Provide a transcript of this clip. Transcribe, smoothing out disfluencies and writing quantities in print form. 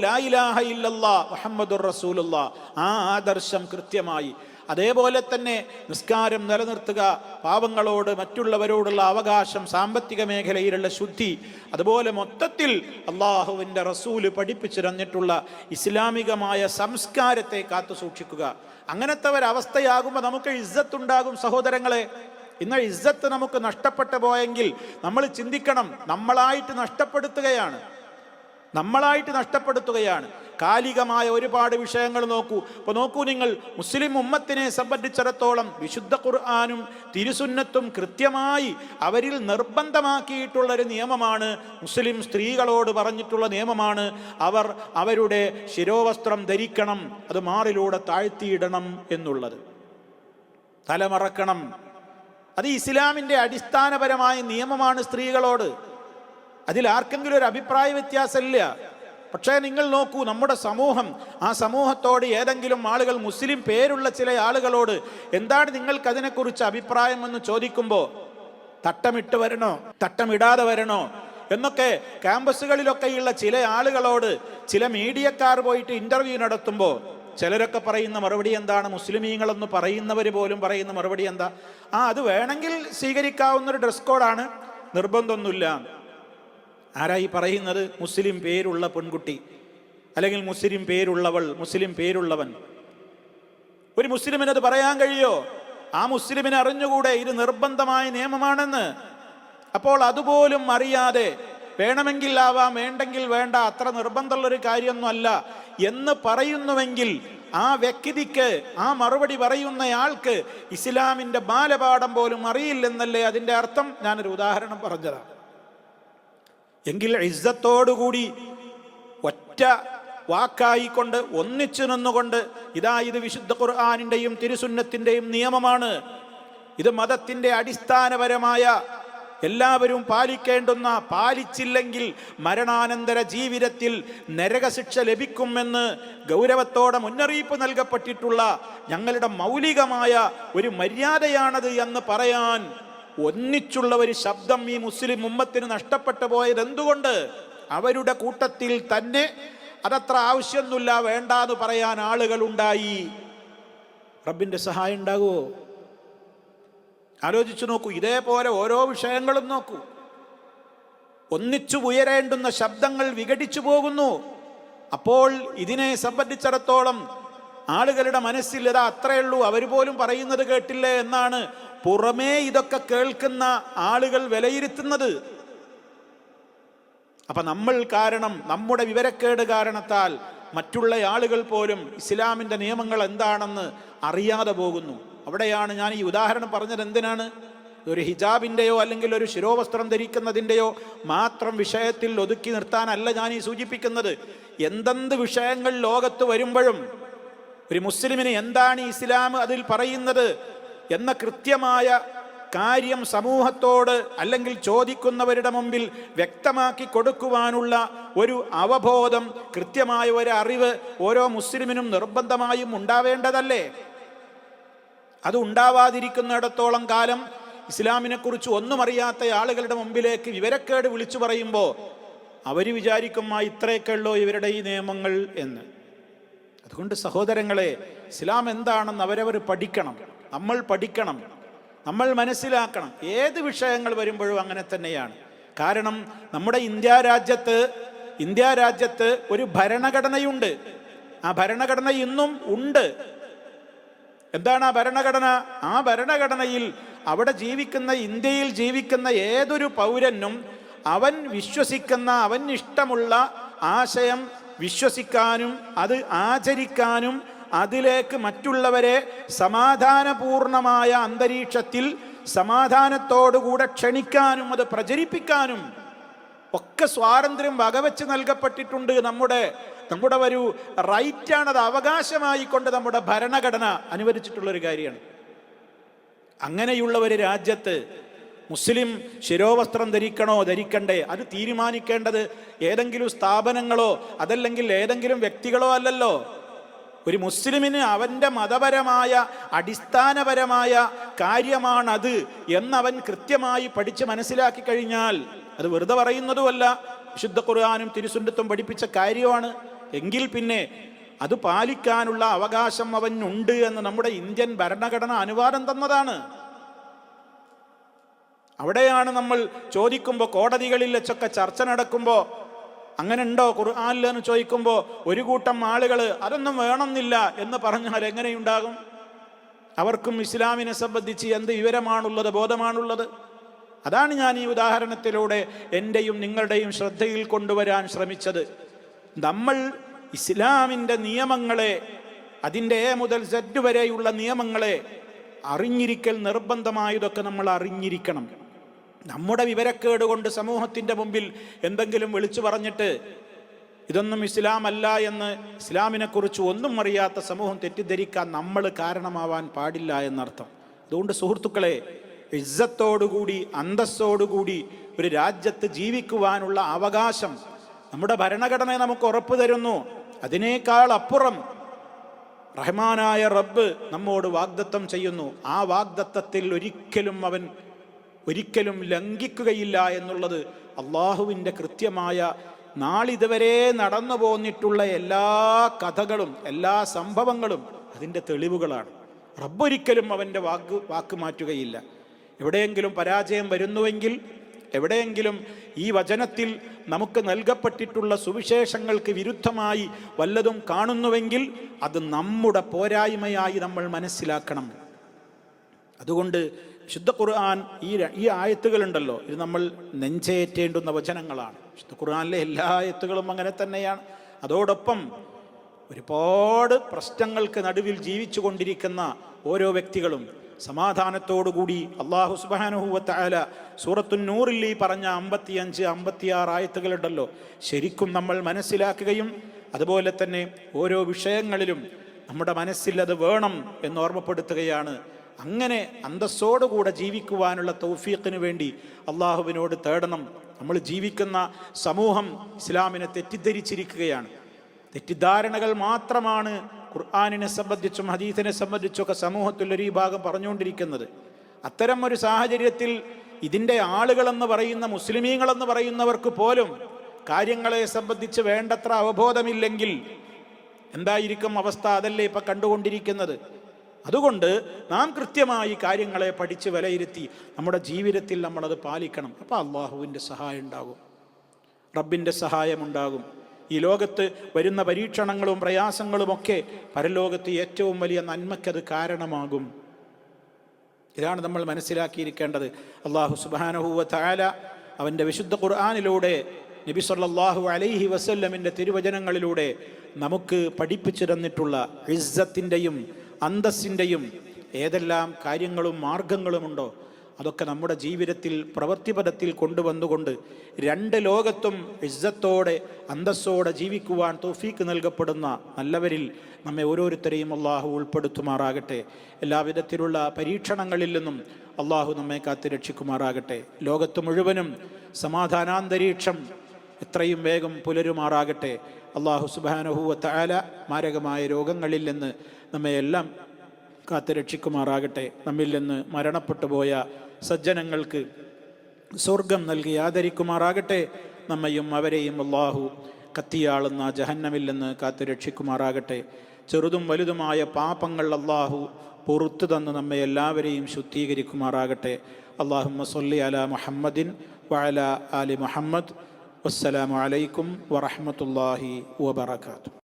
ലാ ഇലാഹ ഇല്ലല്ലാഹ് മുഹമ്മദുർ റസൂലുള്ളാഹ്, ആ ആദർശം കൃത്യമായി. അതേപോലെ തന്നെ നിസ്കാരം നിലനിർത്തുക, പാവങ്ങളോട് മറ്റുള്ളവരോടുള്ള അവകാശം, സാമ്പത്തിക മേഖലയിലുള്ള ശുദ്ധി, അതുപോലെ മൊത്തത്തിൽ അള്ളാഹുവിൻ്റെ റസൂല് പഠിപ്പിച്ചു തന്നിട്ടുള്ള ഇസ്ലാമികമായ സംസ്കാരത്തെ കാത്തു സൂക്ഷിക്കുക. അങ്ങനത്തെ ഒരവസ്ഥയാകുമ്പോൾ നമുക്ക് ഇസ്സത്തുണ്ടാകും സഹോദരങ്ങളെ. ഇന്ന് ഇസ്സത്ത് നമുക്ക് നഷ്ടപ്പെട്ടു പോയെങ്കിൽ നമ്മൾ ചിന്തിക്കണം, നമ്മളായിട്ട് നഷ്ടപ്പെടുത്തുകയാണ്. കാലികമായ ഒരുപാട് വിഷയങ്ങൾ നോക്കൂ. ഇപ്പോൾ നോക്കൂ നിങ്ങൾ, മുസ്ലിം ഉമ്മത്തിനെ സംബന്ധിച്ചിടത്തോളം വിശുദ്ധ ഖുർആനും തിരുസുന്നത്തും കൃത്യമായി അവരിൽ നിർബന്ധമാക്കിയിട്ടുള്ളൊരു നിയമമാണ്, മുസ്ലിം സ്ത്രീകളോട് പറഞ്ഞിട്ടുള്ള നിയമമാണ്, അവർ അവരുടെ ശിരോവസ്ത്രം ധരിക്കണം, അത് മാറിലൂടെ താഴ്ത്തിയിടണം എന്നുള്ളത്, തലമറക്കണം. അത് ഇസ്ലാമിൻ്റെ അടിസ്ഥാനപരമായ നിയമമാണ് സ്ത്രീകളോട്. അതിൽ ആർക്കെങ്കിലും ഒരു അഭിപ്രായ വ്യത്യാസമില്ല. പക്ഷേ നിങ്ങൾ നോക്കൂ, നമ്മുടെ സമൂഹം, ആ സമൂഹത്തോട് ഏതെങ്കിലും ആളുകൾ, മുസ്ലിം പേരുള്ള ചില ആളുകളോട് എന്താണ് നിങ്ങൾക്ക് അതിനെക്കുറിച്ച് അഭിപ്രായം എന്ന് ചോദിക്കുമ്പോൾ തട്ടമിട്ട് വരണോ, തട്ടമിടാതെ വരണോ എന്നൊക്കെ ക്യാമ്പസുകളിലൊക്കെയുള്ള ചില ആളുകളോട് ചില മീഡിയക്കാർ പോയിട്ട് ഇൻ്റർവ്യൂ നടത്തുമ്പോൾ ചിലരൊക്കെ പറയുന്ന മറുപടി എന്താണ്? മുസ്ലിമീങ്ങളെന്ന് പറയുന്നവർ പോലും പറയുന്ന മറുപടി എന്താ? അത് വേണമെങ്കിൽ സ്വീകരിക്കാവുന്നൊരു ഡ്രസ് കോഡാണ്, നിർബന്ധമൊന്നുമില്ല. ആരായി പറയുന്നത്? മുസ്ലിം പേരുള്ള പെൺകുട്ടി, അല്ലെങ്കിൽ മുസ്ലിം പേരുള്ളവൾ, മുസ്ലിം പേരുള്ളവൻ. ഒരു മുസ്ലിമിനത് പറയാൻ കഴിയോ? ആ മുസ്ലിമിന് അറിഞ്ഞുകൂടെ ഇത് നിർബന്ധമായ നിയമമാണെന്ന്? അപ്പോൾ അതുപോലും അറിയാതെ വേണമെങ്കിൽ ആവാം, വേണ്ടെങ്കിൽ വേണ്ട, അത്ര നിർബന്ധമുള്ളൊരു കാര്യമൊന്നുമല്ല എന്ന് പറയുന്നുവെങ്കിൽ ആ വ്യക്തിക്ക്, ആ മറുപടി പറയുന്നയാൾക്ക് ഇസ്ലാമിൻ്റെ ബാലപാഠം പോലും അറിയില്ലെന്നല്ലേ അതിൻ്റെ അർത്ഥം? ഞാനൊരു ഉദാഹരണം പറഞ്ഞതാണ്. എങ്കിൽ ഇസ്സത്തോടുകൂടി ഒറ്റ വാക്കായിക്കൊണ്ട് ഒന്നിച്ചു നിന്നുകൊണ്ട് ഇത് വിശുദ്ധ ഖുർആനിൻ്റെയും തിരുസുന്നത്തിൻ്റെയും നിയമമാണ്, ഇത് മതത്തിൻ്റെ അടിസ്ഥാനപരമായ എല്ലാവരും പാലിക്കേണ്ടുന്ന, പാലിച്ചില്ലെങ്കിൽ മരണാനന്തര ജീവിതത്തിൽ നരകശിക്ഷ ലഭിക്കുമെന്ന് ഗൗരവത്തോടെ മുന്നറിയിപ്പ് നൽകപ്പെട്ടിട്ടുള്ള ഞങ്ങളുടെ മൗലികമായ ഒരു മര്യാദയാണത് എന്ന് പറയാൻ ഒന്നിച്ചുള്ള ഒരു ശബ്ദം ഈ മുസ്ലിം ഉമ്മത്തിന് നഷ്ടപ്പെട്ടു പോയത് എന്തുകൊണ്ട്? അവരുടെ കൂട്ടത്തിൽ തന്നെ അതത്ര ആവശ്യമൊന്നുമില്ല, വേണ്ടാന്ന് പറയാൻ ആളുകളുണ്ടായി. റബ്ബിൻ്റെ സഹായം ഉണ്ടാകുമോ? ആലോചിച്ചു നോക്കൂ. ഇതേപോലെ ഓരോ വിഷയങ്ങളും നോക്കൂ. ഒന്നിച്ചു ഉയരേണ്ടുന്ന ശബ്ദങ്ങൾ വിഘടിച്ചു പോകുന്നു. അപ്പോൾ ഇതിനെ സംബന്ധിച്ചിടത്തോളം ആളുകളുടെ മനസ്സിൽ ഇതാ അത്രയുള്ളൂ, അവർ പോലും പറയുന്നത് കേട്ടില്ലേ എന്നാണ് പുറമേ ഇതൊക്കെ കേൾക്കുന്ന ആളുകൾ വിലയിരുത്തുന്നത്. അപ്പൊ നമ്മൾ കാരണം, നമ്മുടെ വിവരക്കേട് കാരണത്താൽ മറ്റുള്ള ആളുകൾ പോലും ഇസ്ലാമിൻ്റെ നിയമങ്ങൾ എന്താണെന്ന് അറിയാതെ പോകുന്നു. അവിടെയാണ് ഞാൻ ഈ ഉദാഹരണം പറഞ്ഞത്. എന്തിനാണ്? ഒരു ഹിജാബിൻ്റെയോ അല്ലെങ്കിൽ ഒരു ശിരോവസ്ത്രം ധരിക്കുന്നതിൻ്റെയോ മാത്രം വിഷയത്തിൽ ഒതുക്കി നിർത്താനല്ല ഞാൻ ഈ സൂചിപ്പിക്കുന്നത്. എന്തെന്ത് വിഷയങ്ങൾ ലോകത്ത് വരുമ്പോഴും ഒരു മുസ്ലിമിന് എന്താണ് ഇസ്ലാം അതിൽ പറയുന്നത് എന്ന കൃത്യമായ കാര്യം സമൂഹത്തോട് അല്ലെങ്കിൽ ചോദിക്കുന്നവരുടെ മുമ്പിൽ വ്യക്തമാക്കി കൊടുക്കുവാനുള്ള ഒരു അവബോധം, കൃത്യമായ ഒരു അറിവ് ഓരോ മുസ്ലിമിനും നിർബന്ധമായും ഉണ്ടാവേണ്ടതല്ലേ? അത് ഉണ്ടാവാതിരിക്കുന്നിടത്തോളം കാലം ഇസ്ലാമിനെക്കുറിച്ച് ഒന്നും അറിയാത്ത ആളുകളുടെ മുമ്പിലേക്ക് വിവരക്കേട് വിളിച്ചു പറയുമ്പോൾ അവർ വിചാരിക്കും ഇത്രയൊക്കെ ഉള്ളോ ഇവരുടെ ഈ നിയമങ്ങൾ എന്ന്. അതുകൊണ്ട് സഹോദരങ്ങളെ, ഇസ്ലാം എന്താണെന്ന് അവരവർ പഠിക്കണം, നമ്മൾ പഠിക്കണം, നമ്മൾ മനസ്സിലാക്കണം. ഏത് വിഷയങ്ങൾ വരുമ്പോഴും അങ്ങനെ തന്നെയാണ്. കാരണം നമ്മുടെ ഇന്ത്യ രാജ്യത്ത് ഒരു ഭരണഘടനയുണ്ട്. ആ ഭരണഘടന ഇന്നും ഉണ്ട്. എന്താണ് ആ ഭരണഘടന? ആ ഭരണഘടനയിൽ അവിടെ ജീവിക്കുന്ന, ഇന്ത്യയിൽ ജീവിക്കുന്ന ഏതൊരു പൗരനും അവൻ വിശ്വസിക്കുന്ന, അവൻ ഇഷ്ടമുള്ള ആശയം വിശ്വസിക്കാനും അത് ആചരിക്കാനും അതിലേക്ക് മറ്റുള്ളവരെ സമാധാനപൂർണമായ അന്തരീക്ഷത്തിൽ സമാധാനത്തോടുകൂടെ ക്ഷണിക്കാനും അത് പ്രചരിപ്പിക്കാനും ഒക്കെ സ്വാതന്ത്ര്യം വകവെച്ച് നൽകപ്പെട്ടിട്ടുണ്ട്. നമ്മുടെ ഒരു റൈറ്റാണത്, അവകാശമായിക്കൊണ്ട് നമ്മുടെ ഭരണഘടന അനുവദിച്ചിട്ടുള്ളൊരു കാര്യമാണ്. അങ്ങനെയുള്ള ഒരു രാജ്യത്ത് മുസ്ലിം ശിരോവസ്ത്രം ധരിക്കണോ ധരിക്കണ്ടേ അത് തീരുമാനിക്കേണ്ടത് ഏതെങ്കിലും സ്ഥാപനങ്ങളോ അതല്ലെങ്കിൽ ഏതെങ്കിലും വ്യക്തികളോ അല്ലല്ലോ. ഒരു മുസ്ലിമിന് അവൻ്റെ മതപരമായ അടിസ്ഥാനപരമായ കാര്യമാണത് എന്നവൻ കൃത്യമായി പഠിച്ച് മനസ്സിലാക്കി കഴിഞ്ഞാൽ അത് വെറുതെ പറയുന്നതുമല്ല, വിശുദ്ധ ഖുർആനും തിരുസുന്നത്തും പഠിപ്പിച്ച കാര്യമാണ്. എങ്കിൽ പിന്നെ അത് പാലിക്കാനുള്ള അവകാശം അവനുണ്ട് എന്ന് നമ്മുടെ ഇന്ത്യൻ ഭരണഘടന അനുവാദം തന്നതാണ്. അവിടെയാണ് നമ്മൾ ചോദിക്കുമ്പോൾ, കോടതികളിൽ വെച്ചൊക്കെ ചർച്ച നടക്കുമ്പോൾ അങ്ങനെ ഉണ്ടോ ഖുർആനിൽ എന്ന് ചോദിക്കുമ്പോൾ ഒരു കൂട്ടം ആളുകൾ അതൊന്നും വേണമെന്നില്ല എന്ന് പറഞ്ഞാൽ എങ്ങനെയുണ്ടാകും? അവർക്കും ഇസ്ലാമിനെ സംബന്ധിച്ച് എന്ത് വിവരമാണുള്ളത്, ബോധമാണുള്ളത്? അതാണ് ഞാൻ ഈ ഉദാഹരണത്തിലൂടെ എൻ്റെയും നിങ്ങളുടെയും ശ്രദ്ധയിൽ കൊണ്ടുവരാൻ ശ്രമിച്ചത്. നമ്മൾ ഇസ്ലാമിൻ്റെ നിയമങ്ങളെ, അതിൻ്റെ എ മുതൽ സെഡ് വരെയുള്ള നിയമങ്ങളെ അറിഞ്ഞിരിക്കൽ നിർബന്ധമായതൊക്കെ നമ്മൾ അറിഞ്ഞിരിക്കണം. നമ്മുടെ വിവരക്കേട് കൊണ്ട് സമൂഹത്തിൻ്റെ മുമ്പിൽ എന്തെങ്കിലും വിളിച്ചു പറഞ്ഞിട്ട് ഇതൊന്നും ഇസ്ലാം അല്ല എന്ന് ഇസ്ലാമിനെക്കുറിച്ച് ഒന്നും അറിയാത്ത സമൂഹം തെറ്റിദ്ധരിക്കാൻ നമ്മൾ കാരണമാവാൻ പാടില്ല എന്നർത്ഥം. അതുകൊണ്ട് സുഹൃത്തുക്കളെ, ഇസ്സത്തോടുകൂടി അന്തസ്സോടുകൂടി ഒരു രാജ്യത്ത് ജീവിക്കുവാനുള്ള അവകാശം നമ്മുടെ ഭരണഘടന നമുക്ക് ഉറപ്പു തരുന്നു. അതിനേക്കാൾ അപ്പുറം റഹ്മാനായ റബ്ബ് നമ്മോട് വാഗ്ദത്തം ചെയ്യുന്നു. ആ വാഗ്ദത്തത്തിൽ ഒരിക്കലും ലംഘിക്കുകയില്ല എന്നുള്ളത് അള്ളാഹുവിൻ്റെ കൃത്യമായ നാളിതുവരെ നടന്നു പോന്നിട്ടുള്ള എല്ലാ കഥകളും എല്ലാ സംഭവങ്ങളും അതിൻ്റെ തെളിവുകളാണ്. റബ്ബൊരിക്കലും അവൻ്റെ വാക്ക് മാറ്റുകയില്ല. എവിടെയെങ്കിലും പരാജയം വരുന്നുവെങ്കിൽ, എവിടെയെങ്കിലും ഈ വചനത്തിൽ നമുക്ക് നൽകപ്പെട്ടിട്ടുള്ള സുവിശേഷങ്ങൾക്ക് വിരുദ്ധമായി വല്ലതും കാണുന്നുവെങ്കിൽ അത് നമ്മുടെ പോരായ്മയായി നമ്മൾ മനസ്സിലാക്കണം. അതുകൊണ്ട് വിശുദ്ധ ഖുർആൻ ഈ ആയത്തുകളുണ്ടല്ലോ, ഇത് നമ്മൾ നെഞ്ചേറ്റേണ്ടുന്ന വചനങ്ങളാണ്. വിശുദ്ധ ഖുർആനിലെ എല്ലാ ആയത്തുകളും അങ്ങനെ തന്നെയാണ്. അതോടൊപ്പം ഒരുപാട് പ്രശ്നങ്ങൾക്ക് നടുവിൽ ജീവിച്ചു കൊണ്ടിരിക്കുന്ന ഓരോ വ്യക്തികളും സമാധാനത്തോടുകൂടി അല്ലാഹു സുബ്ഹാനഹു വ തആല സൂറത്തുൻ നൂറിൽ ഈ പറഞ്ഞ 55, 56 ആയത്തുകളുണ്ടല്ലോ ശരിക്കും നമ്മൾ മനസ്സിലാക്കുകയും അതുപോലെ തന്നെ ഓരോ വിഷയങ്ങളിലും നമ്മുടെ മനസ്സിൽ അത് വേണം എന്ന് ഓർമ്മപ്പെടുത്തുകയാണ്. അങ്ങനെ അന്തസ്സോടുകൂടെ ജീവിക്കുവാനുള്ള തൗഫീഖിന് വേണ്ടി അള്ളാഹുവിനോട് തേടണം. നമ്മൾ ജീവിക്കുന്ന സമൂഹം ഇസ്ലാമിനെ തെറ്റിദ്ധരിച്ചിരിക്കുകയാണ്. തെറ്റിദ്ധാരണകൾ മാത്രമാണ് ഖുർആനിനെ സംബന്ധിച്ചും ഹദീസിനെ സംബന്ധിച്ചൊക്കെ സമൂഹത്തിൽ ഒരു വിഭാഗം പറഞ്ഞുകൊണ്ടിരിക്കുന്നത്. അത്തരം ഒരു സാഹചര്യത്തിൽ ഇതിൻ്റെ ആളുകളെന്ന് പറയുന്ന മുസ്ലിമീങ്ങളെന്ന് പറയുന്നവർക്ക് പോലും കാര്യങ്ങളെ സംബന്ധിച്ച് വേണ്ടത്ര അവബോധമില്ലെങ്കിൽ എന്തായിരിക്കും അവസ്ഥ? അതല്ലേ ഇപ്പം കണ്ടുകൊണ്ടിരിക്കുന്നത്. അതുകൊണ്ട് നാം കൃത്യമായി കാര്യങ്ങളെ പഠിച്ച് വിലയിരുത്തി നമ്മുടെ ജീവിതത്തിൽ നമ്മളത് പാലിക്കണം. അപ്പോൾ അള്ളാഹുവിൻ്റെ സഹായം ഉണ്ടാകും, റബ്ബിൻ്റെ സഹായമുണ്ടാകും. ഈ ലോകത്ത് വരുന്ന പരീക്ഷണങ്ങളും പ്രയാസങ്ങളുമൊക്കെ പരലോകത്ത് ഏറ്റവും വലിയ നന്മയ്ക്കത് കാരണമാകും. ഇതാണ് നമ്മൾ മനസ്സിലാക്കിയിരിക്കേണ്ടത്. അല്ലാഹു സുബ്ഹാനഹു വ തആല അവൻ്റെ വിശുദ്ധ ഖുർആനിലൂടെ നബി സല്ലല്ലാഹു അലൈഹി വസല്ലമിൻ്റെ തിരുവചനങ്ങളിലൂടെ നമുക്ക് പഠിപ്പിച്ചു തന്നിട്ടുള്ള ഇസ്സത്തിൻ്റെയും അന്തസ്സിൻ്റെയും ഏതെല്ലാം കാര്യങ്ങളും മാർഗങ്ങളുമുണ്ടോ അതൊക്കെ നമ്മുടെ ജീവിതത്തിൽ പ്രവൃത്തിപഥത്തിൽ കൊണ്ടുവന്നുകൊണ്ട് രണ്ട് ലോകത്തും ഇസ്സത്തോടെ അന്തസ്സോടെ ജീവിക്കുവാൻ തൗഫീക്ക് നൽകപ്പെടുന്ന നല്ലവരിൽ നമ്മെ ഓരോരുത്തരെയും അള്ളാഹു ഉൾപ്പെടുത്തുമാറാകട്ടെ. എല്ലാവിധത്തിലുള്ള പരീക്ഷണങ്ങളിൽ നിന്നും അള്ളാഹു നമ്മെ കാത്ത് രക്ഷിക്കുമാറാകട്ടെ. ലോകത്ത് മുഴുവനും സമാധാനാന്തരീക്ഷം എത്രയും വേഗം പുലരുമാറാകട്ടെ. അള്ളാഹു സുബ്ഹാനഹു വ തആല മാരകമായ രോഗങ്ങളിൽ നിന്ന് നമ്മയെല്ലാം കാത്ത് രക്ഷിക്കുമാറാകട്ടെ. നമ്മിൽ നിന്ന് മരണപ്പെട്ടു പോയ സജ്ജനങ്ങൾക്ക് സ്വർഗം നൽകി ആദരിക്കുമാറാകട്ടെ. നമ്മയും അവരെയും അല്ലാഹു കത്തിയാളുന്ന ജഹന്നമിൽ നിന്ന് കാത്ത് രക്ഷിക്കുമാറാകട്ടെ. ചെറുതും വലുതുമായ പാപങ്ങൾ അല്ലാഹു പുറത്തു തന്ന് നമ്മെ എല്ലാവരെയും ശുദ്ധീകരിക്കുമാറാകട്ടെ. അല്ലാഹുമ്മ സ്വല്ലി അലാ മുഹമ്മദിൻ വഅലാ ആലി മുഹമ്മദ്. വസ്സലാമു അലൈക്കും വറഹ്മത്തുള്ളാഹി വബറകാതുഹു.